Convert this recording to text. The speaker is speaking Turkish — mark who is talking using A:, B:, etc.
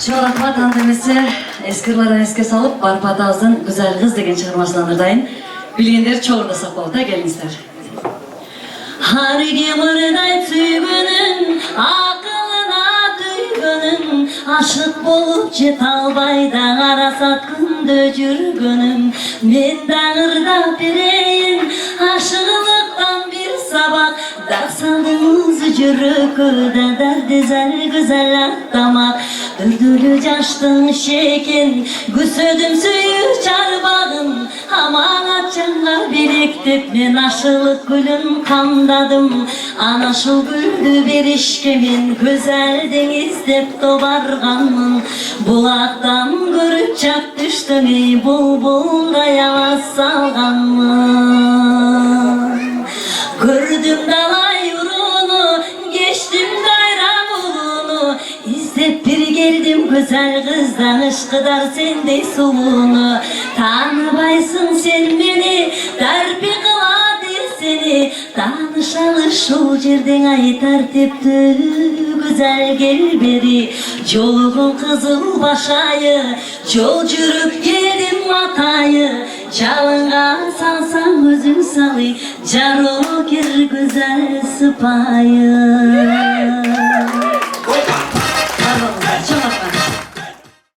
A: Çoğrakma tandemesi eskirlerden eske salıp Barpataz'ın Güzel Kız degen çıkarmaslandırdayın. Bilgenleri çoğurda sapalda gelinizler. Har gemurday süygünün, akılına tüygünün, aşık bolup jet albayda arasat күндө жүргөнüm. Men dağırda bireyim, aşığılıktan bir sabah, darsanız жүрөкүдө derdüzel güzel atlamak. Dürdülü caştın şekin, güsödüm suyu çarbağım. Aman açanlar biriktip, men aşılık gülün kandadım. Ana şu güldü bir işkemin, güzel denizlep dobarganmın. Bulaktan görüp çap düştün, ey bulbulda yavaş salganmın. Gördüm dalay yurunu, geçtim dayra bulunu. İzlep bir geldim güzel kızdan, ışkıdar sendey suluğunu. Tanıbaysın sen beni, darpi kıladı seni. Tanışalı şu yerden aytar tepti, güzel gel beri. Yolun kızıl başayı, yol жүрüp geldim atayı. Çalınga salsan gözün salı, jarı gir güzel sıpayı.